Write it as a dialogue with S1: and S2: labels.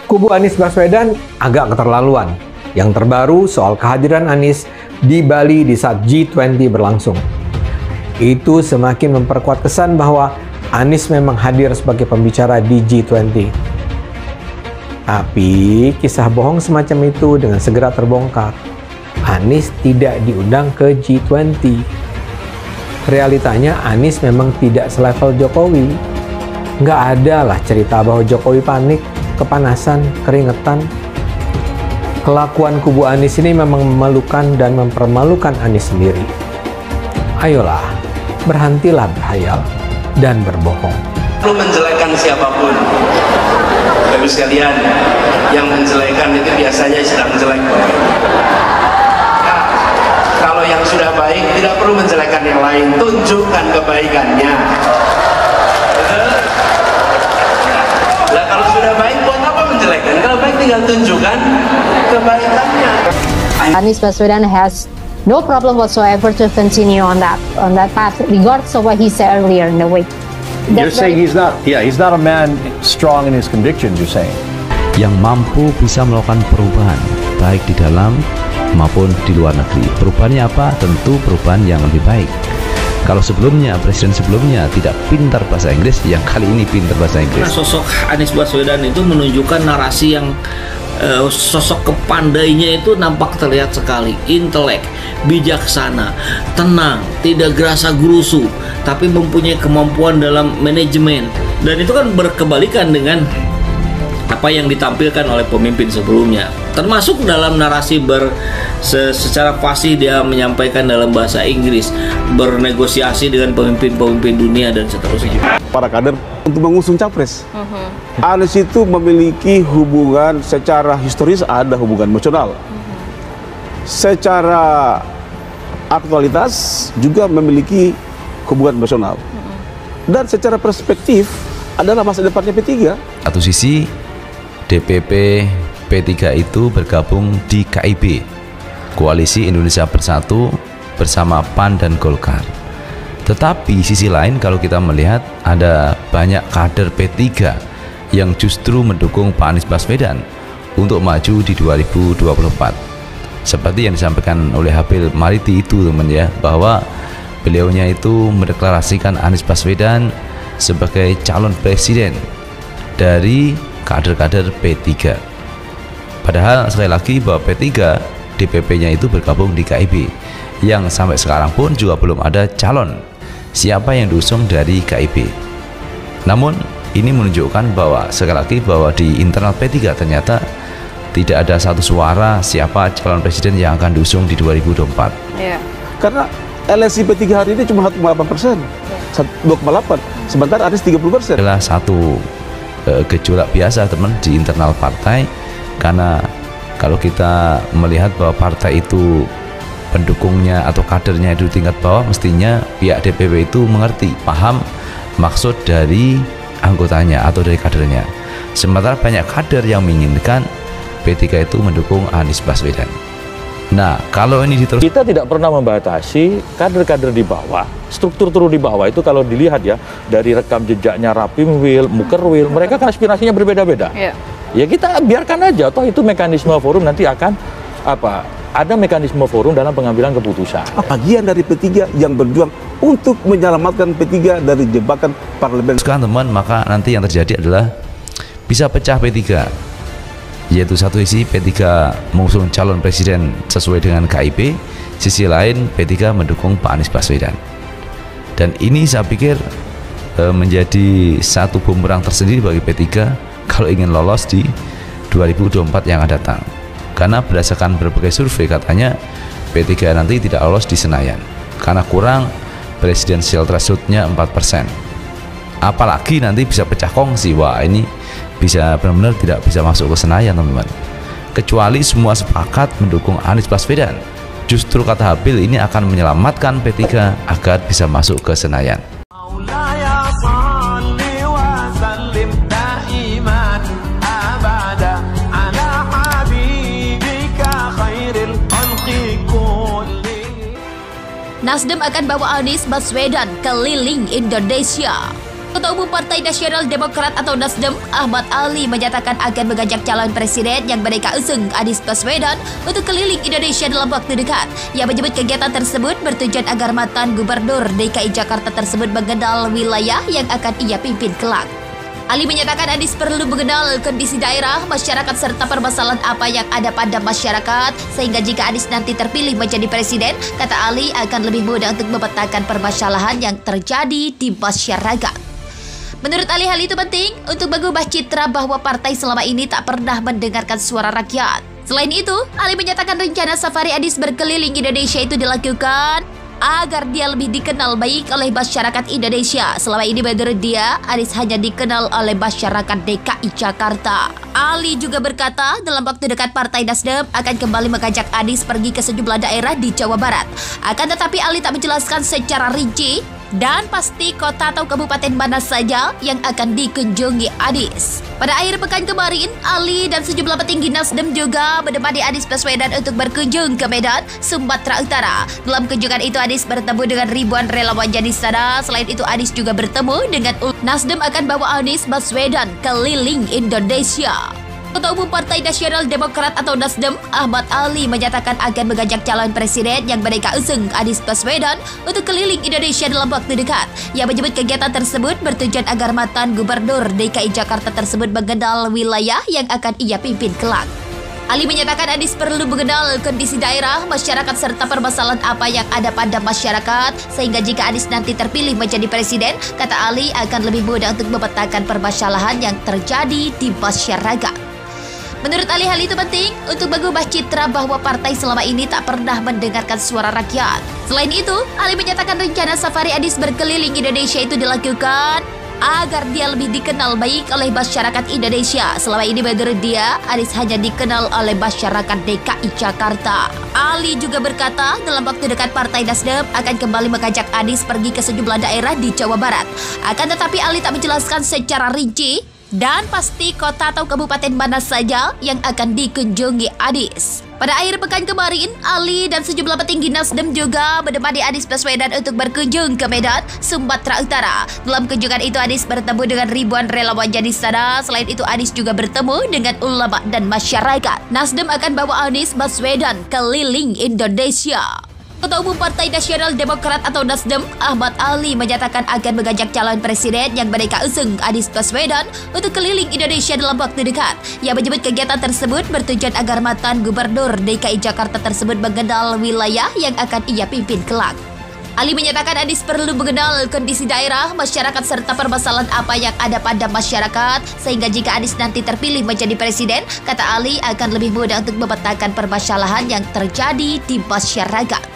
S1: Kubu Anies Baswedan agak keterlaluan. Yang terbaru soal kehadiran Anies di Bali di saat G20 berlangsung. Itu semakin memperkuat kesan bahwa Anies memang hadir sebagai pembicara di G20. Tapi kisah bohong semacam itu dengan segera terbongkar. Anies tidak diundang ke G20. Realitanya Anies memang tidak selevel Jokowi. Nggak ada lah cerita bahwa Jokowi panik, kepanasan, keringetan. Kelakuan kubu Anies ini memang memalukan dan mempermalukan Anies sendiri. Ayolah, berhentilah berhayal dan berbohong.
S2: Perlu menjelekan siapapun. Bapak sekalian, yang menjelekan itu biasanya sedang jelek. Nah, kalau yang sudah baik tidak perlu menjelekan yang lain, tunjukkan kebaikannya. Nah, kalau sudah baik buat apa menjelekan? Kalau baik tinggal tunjukkan kebaikannya.
S3: Anies Baswedan has no problem whatsoever to continue on that path, regardless of what he said earlier in the week.
S4: You're saying he's not a man strong in his convictions, you're saying?
S5: Yang mampu bisa melakukan perubahan, baik di dalam maupun di luar negeri. Perubahannya apa? Tentu perubahan yang lebih baik. Kalau sebelumnya, presiden sebelumnya tidak pintar bahasa Inggris, yang kali ini pintar bahasa Inggris.
S6: Sosok Anies Baswedan itu menunjukkan narasi yang sosok kepandainya itu nampak terlihat sekali, intelek, bijaksana, tenang, tidak gerasa gerusu, tapi mempunyai kemampuan dalam manajemen. Dan itu kan berkebalikan dengan apa yang ditampilkan oleh pemimpin sebelumnya. Termasuk dalam narasi secara fasih dia menyampaikan dalam bahasa Inggris, bernegosiasi dengan pemimpin-pemimpin dunia dan seterusnya.
S7: Para kader untuk mengusung capres. Anies itu memiliki hubungan secara historis, ada hubungan emosional. Secara aktualitas juga memiliki hubungan emosional. Dan secara perspektif adalah masa depannya P3.
S5: Satu sisi DPP P3 itu bergabung di KIB, Koalisi Indonesia Bersatu bersama PAN dan Golkar. Tetapi sisi lain kalau kita melihat ada banyak kader P3 yang justru mendukung Pak Anies Baswedan untuk maju di 2024. Seperti yang disampaikan oleh Habil Mariti itu teman ya, bahwa beliaunya itu mendeklarasikan Anies Baswedan sebagai calon presiden dari kader-kader P3. Padahal sekali lagi bahwa P3 DPP-nya itu bergabung di KIB, yang sampai sekarang pun juga belum ada calon siapa yang diusung dari KIB. Namun ini menunjukkan bahwa sekali lagi bahwa di internal P3 ternyata tidak ada satu suara siapa calon presiden yang akan diusung di 2024.
S7: Karena LSI P3 hari ini cuma 1,8%, 2,8%, sementara Anies 30%.
S5: Adalah satu gejolak biasa teman di internal partai, karena kalau kita melihat bahwa partai itu pendukungnya atau kadernya itu tingkat bawah, mestinya pihak DPP itu mengerti, paham maksud dari anggotanya atau dari kadernya. Sementara banyak kader yang menginginkan P3 itu mendukung Anies Baswedan. Nah, kalau ini diteruskan,
S4: Kita tidak pernah membatasi kader-kader di bawah, struktur turun di bawah itu kalau dilihat ya, dari rekam jejaknya Rapim Wil, Mukerwil, mereka kan aspirasinya berbeda-beda. Ya kita biarkan aja, toh itu mekanisme forum nanti akan ada mekanisme forum dalam pengambilan keputusan.
S7: Bagian dari P3 yang berjuang untuk menyelamatkan P3 dari jebakan parlemen.
S5: sekarang teman, maka nanti yang terjadi adalah bisa pecah P3, yaitu satu sisi P3 mengusung calon presiden sesuai dengan KIB, sisi lain P3 mendukung Pak Anies Baswedan. Dan ini saya pikir menjadi satu bumerang tersendiri bagi P3 kalau ingin lolos di 2024 yang akan datang. Karena berdasarkan berbagai survei katanya P3 nanti tidak lolos di Senayan karena kurang presidensial threshold-nya 4%. Apalagi nanti bisa pecah kongsi, wah ini bisa benar-benar tidak bisa masuk ke Senayan teman-teman. Kecuali semua sepakat mendukung Anies Baswedan, justru kata Habil ini akan menyelamatkan P3 agar bisa masuk ke Senayan.
S8: Nasdem akan bawa Anies Baswedan keliling Indonesia. Ketua Umum Partai Nasional Demokrat atau Nasdem, Ahmad Ali menyatakan akan mengajak calon presiden yang mereka usung, Anies Baswedan, untuk keliling Indonesia dalam waktu dekat. Ia menyebut kegiatan tersebut bertujuan agar mantan Gubernur DKI Jakarta tersebut mengenal wilayah yang akan ia pimpin kelak. Ali menyatakan Anies perlu mengenal kondisi daerah, masyarakat serta permasalahan apa yang ada pada masyarakat, sehingga jika Anies nanti terpilih menjadi presiden, kata Ali akan lebih mudah untuk memetakan permasalahan yang terjadi di masyarakat. Menurut Ali, hal itu penting untuk mengubah citra bahwa partai selama ini tak pernah mendengarkan suara rakyat. Selain itu, Ali menyatakan rencana safari Anies berkeliling Indonesia itu dilakukan agar dia lebih dikenal baik oleh masyarakat Indonesia. Selama ini menurut dia, Anies hanya dikenal oleh masyarakat DKI Jakarta. Ali juga berkata dalam waktu dekat Partai Nasdem akan kembali mengajak Anies pergi ke sejumlah daerah di Jawa Barat. Akan tetapi Ali tak menjelaskan secara rinci dan pasti kota atau kabupaten mana saja yang akan dikunjungi Anies. Pada akhir pekan kemarin, Ali dan sejumlah petinggi Nasdem juga menemani Anies Baswedan untuk berkunjung ke Medan, Sumatera Utara. Dalam kunjungan itu, Anies bertemu dengan ribuan relawan di sana. Selain itu, Anies juga bertemu dengan Nasdem akan bawa Anies Baswedan keliling Indonesia. Ketua Umum Partai Nasional Demokrat atau Nasdem, Ahmad Ali menyatakan akan mengajak calon presiden yang mereka usung, Anies Baswedan, untuk keliling Indonesia dalam waktu dekat. Ia menyebut kegiatan tersebut bertujuan agar mantan Gubernur DKI Jakarta tersebut mengenal wilayah yang akan ia pimpin kelak. Ali menyatakan Anies perlu mengenal kondisi daerah, masyarakat serta permasalahan apa yang ada pada masyarakat, sehingga jika Anies nanti terpilih menjadi presiden, kata Ali akan lebih mudah untuk memetakan permasalahan yang terjadi di masyarakat. Menurut Ali, hal itu penting untuk mengubah citra bahwa partai selama ini tak pernah mendengarkan suara rakyat. Selain itu, Ali menyatakan rencana safari Anies berkeliling Indonesia itu dilakukan agar dia lebih dikenal baik oleh masyarakat Indonesia. Selama ini menurut dia, Anies hanya dikenal oleh masyarakat DKI Jakarta. Ali juga berkata dalam waktu dekat Partai Nasdem akan kembali mengajak Anies pergi ke sejumlah daerah di Jawa Barat. Akan tetapi Ali tak menjelaskan secara rinci dan pasti kota atau kabupaten mana saja yang akan dikunjungi Anies. Pada akhir pekan kemarin, Ali dan sejumlah petinggi Nasdem juga menemani Anies Baswedan untuk berkunjung ke Medan, Sumatera Utara. Dalam kunjungan itu, Anies bertemu dengan ribuan relawan di sana. Selain itu, Anies juga bertemu dengan ulama dan masyarakat. Nasdem akan bawa Anies Baswedan keliling Indonesia. Ketua Umum Partai Nasional Demokrat atau Nasdem, Ahmad Ali menyatakan akan mengajak calon presiden yang mereka usung, Anies Baswedan, untuk keliling Indonesia dalam waktu dekat. Ia menyebut kegiatan tersebut bertujuan agar mantan Gubernur DKI Jakarta tersebut mengenal wilayah yang akan ia pimpin kelak. Ali menyatakan Anies perlu mengenal kondisi daerah, masyarakat serta permasalahan apa yang ada pada masyarakat, sehingga jika Anies nanti terpilih menjadi presiden, kata Ali akan lebih mudah untuk memetakan permasalahan yang terjadi di masyarakat.